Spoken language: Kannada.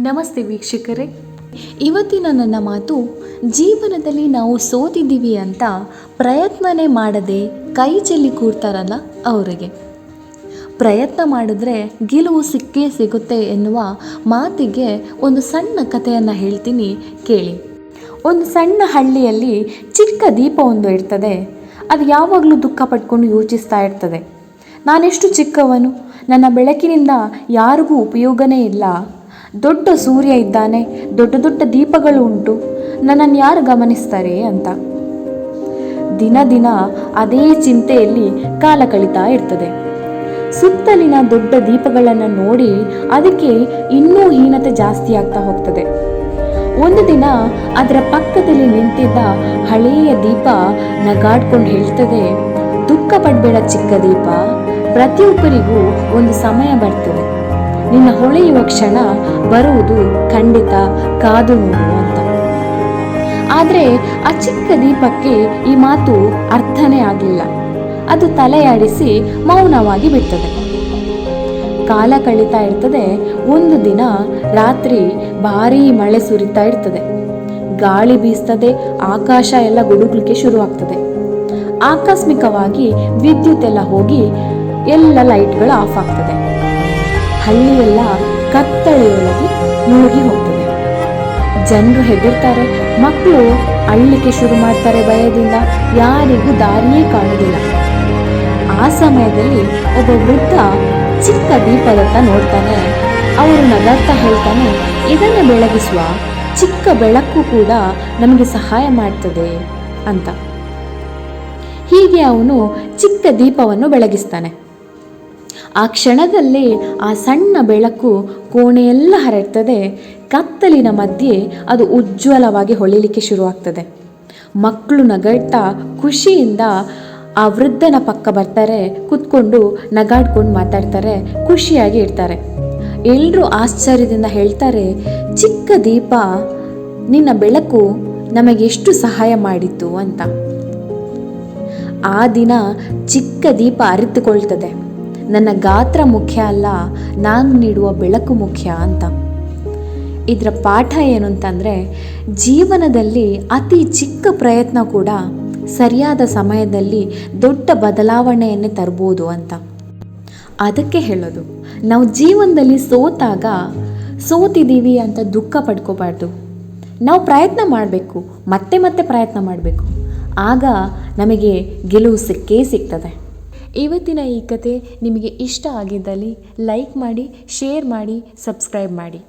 ನಮಸ್ತೆ ವೀಕ್ಷಕರೇ, ಇವತ್ತಿನ ನನ್ನ ಮಾತು ಜೀವನದಲ್ಲಿ ನಾವು ಸೋತಿದ್ದೀವಿ ಅಂತ ಪ್ರಯತ್ನನೇ ಮಾಡದೆ ಕೈ ಚೆಲ್ಲಿ ಕೂರ್ತಾರಲ್ಲ ಅವರಿಗೆ. ಪ್ರಯತ್ನ ಮಾಡಿದ್ರೆ ಗೆಲುವು ಸಿಕ್ಕೇ ಸಿಗುತ್ತೆ ಎನ್ನುವ ಮಾತಿಗೆ ಒಂದು ಸಣ್ಣ ಕಥೆಯನ್ನು ಹೇಳ್ತೀನಿ ಕೇಳಿ. ಒಂದು ಸಣ್ಣ ಹಳ್ಳಿಯಲ್ಲಿ ಚಿಕ್ಕ ದೀಪವೊಂದು ಇರ್ತದೆ. ಅದು ಯಾವಾಗಲೂ ದುಃಖ ಪಟ್ಕೊಂಡು ಯೋಚಿಸ್ತಾ ಇರ್ತದೆ, ನಾನೆಷ್ಟು ಚಿಕ್ಕವನು, ನನ್ನ ಬೆಳಕಿನಿಂದ ಯಾರಿಗೂ ಉಪಯೋಗನೇ ಇಲ್ಲ, ದೊಡ್ಡ ಸೂರ್ಯ ಇದ್ದಾನೆ, ದೊಡ್ಡ ದೊಡ್ಡ ದೀಪಗಳು ಉಂಟು, ನನ್ನನ್ನು ಯಾರು ಗಮನಿಸ್ತಾರೆ ಅಂತ. ದಿನ ದಿನ ಅದೇ ಚಿಂತೆಯಲ್ಲಿ ಕಾಲ ಕಳೀತಾ ಇರ್ತದೆ. ಸುತ್ತಲಿನ ದೊಡ್ಡ ದೀಪಗಳನ್ನು ನೋಡಿ ಅದಕ್ಕೆ ಇನ್ನೂ ಹೀನತೆ ಜಾಸ್ತಿ ಆಗ್ತಾ ಹೋಗ್ತದೆ. ಒಂದು ದಿನ ಅದರ ಪಕ್ಕದಲ್ಲಿ ನಿಂತಿದ್ದ ಹಳೆಯ ದೀಪ ನಗಾಡ್ಕೊಂಡು ಹೇಳ್ತದೆ, ದುಃಖ ಪಡಬೇಡ ಚಿಕ್ಕ ದೀಪ, ಪ್ರತಿಯೊಬ್ಬರಿಗೂ ಒಂದು ಸಮಯ ಬರ್ತದೆ, ನಿನ್ನ ಹೊಳೆಯುವ ಕ್ಷಣ ಬರುವುದು ಖಂಡಿತ, ಕಾದು ನೋಡು ಅಂತ. ಆದರೆ ಆ ಚಿಕ್ಕ ದೀಪಕ್ಕೆ ಈ ಮಾತು ಅರ್ಥನೇ ಆಗಲಿಲ್ಲ. ಅದು ತಲೆಯಾಡಿಸಿ ಮೌನವಾಗಿ ಬಿಡ್ತದೆ. ಕಾಲ ಕಳೀತಾ ಇರ್ತದೆ. ಒಂದು ದಿನ ರಾತ್ರಿ ಭಾರೀ ಮಳೆ ಸುರಿತಾ ಇರ್ತದೆ. ಗಾಳಿ ಬೀಸ್ತದೆ, ಆಕಾಶ ಎಲ್ಲ ಗುಡುಗ್ಲಿಕ್ಕೆ ಶುರು ಆಗ್ತದೆ. ಆಕಸ್ಮಿಕವಾಗಿ ವಿದ್ಯುತ್ ಎಲ್ಲ ಹೋಗಿ ಎಲ್ಲ ಲೈಟ್ಗಳು ಆಫ್ ಆಗ್ತದೆ. ಹಳ್ಳಿಯೆಲ್ಲ ಕತ್ತಲೆಯೊಳಗೆ ಮುಳುಗಿ ಹೋಗ್ತದೆ. ಜನರು ಹೆದರ್ತಾರೆ, ಮಕ್ಕಳು ಅಳ್ಳಿಕ್ಕೆ ಶುರು ಮಾಡ್ತಾರೆ ಭಯದಿಂದ, ಯಾರಿಗೂ ದಾರಿಯೇ ಕಾಣುವುದಿಲ್ಲ. ಆ ಸಮಯದಲ್ಲಿ ಒಬ್ಬ ವೃದ್ಧ ಚಿಕ್ಕ ದೀಪದತ್ತ ನೋಡ್ತಾನೆ. ಅವರು ನಗಾಡ್ತಾ ಹೇಳ್ತಾನೆ, ಇದನ್ನು ಬೆಳಗಿಸುವ ಚಿಕ್ಕ ಬೆಳಕು ಕೂಡ ನಮಗೆ ಸಹಾಯ ಮಾಡ್ತದೆ ಅಂತ. ಹೀಗೆ ಅವನು ಚಿಕ್ಕ ದೀಪವನ್ನು ಬೆಳಗಿಸ್ತಾನೆ. ಆ ಕ್ಷಣದಲ್ಲಿ ಆ ಸಣ್ಣ ಬೆಳಕು ಕೋಣೆಯೆಲ್ಲ ಹರಡ್ತದೆ. ಕತ್ತಲಿನ ಮಧ್ಯೆ ಅದು ಉಜ್ವಲವಾಗಿ ಹೊಳಿಲಿಕ್ಕೆ ಶುರುವಾಗ್ತದೆ. ಮಕ್ಕಳು ನಗಾಡ್ತಾ ಖುಷಿಯಿಂದ ಆ ವೃದ್ಧನ ಪಕ್ಕ ಬರ್ತಾರೆ, ಕೂತ್ಕೊಂಡು ನಗಾಡ್ಕೊಂಡು ಮಾತಾಡ್ತಾರೆ, ಖುಷಿಯಾಗಿ ಇರ್ತಾರೆ. ಎಲ್ಲರೂ ಆಶ್ಚರ್ಯದಿಂದ ಹೇಳ್ತಾರೆ, ಚಿಕ್ಕ ದೀಪ, ನಿನ್ನ ಬೆಳಕು ನಮಗೆ ಎಷ್ಟು ಸಹಾಯ ಮಾಡಿತ್ತು ಅಂತ. ಆ ದಿನ ಚಿಕ್ಕ ದೀಪ ಅರಿತುಕೊಳ್ತದೆ, ನನ್ನ ಗಾತ್ರ ಮುಖ್ಯ ಅಲ್ಲ, ನಾನು ನೀಡುವ ಬೆಳಕು ಮುಖ್ಯ ಅಂತ. ಇದರ ಪಾಠ ಏನು ಅಂತಂದರೆ, ಜೀವನದಲ್ಲಿ ಅತಿ ಚಿಕ್ಕ ಪ್ರಯತ್ನ ಕೂಡ ಸರಿಯಾದ ಸಮಯದಲ್ಲಿ ದೊಡ್ಡ ಬದಲಾವಣೆಯನ್ನೇ ತರ್ಬೋದು ಅಂತ. ಅದಕ್ಕೆ ಹೇಳೋದು, ನಾವು ಜೀವನದಲ್ಲಿ ಸೋತಿದ್ದೀವಿ ಅಂತ ದುಃಖ ಪಡ್ಕೋಬಾರ್ದು. ನಾವು ಪ್ರಯತ್ನ ಮಾಡಬೇಕು, ಮತ್ತೆ ಮತ್ತೆ ಪ್ರಯತ್ನ ಮಾಡಬೇಕು, ಆಗ ನಮಗೆ ಗೆಲುವು ಸಿಕ್ಕೇ ಸಿಗ್ತದೆ. ಇವತ್ತಿನ ಈ ಕತೆ ನಿಮಗೆ ಇಷ್ಟ ಆಗಿದ್ದಲ್ಲಿ ಲೈಕ್ ಮಾಡಿ, ಶೇರ್ ಮಾಡಿ, ಸಬ್ಸ್ಕ್ರೈಬ್ ಮಾಡಿ.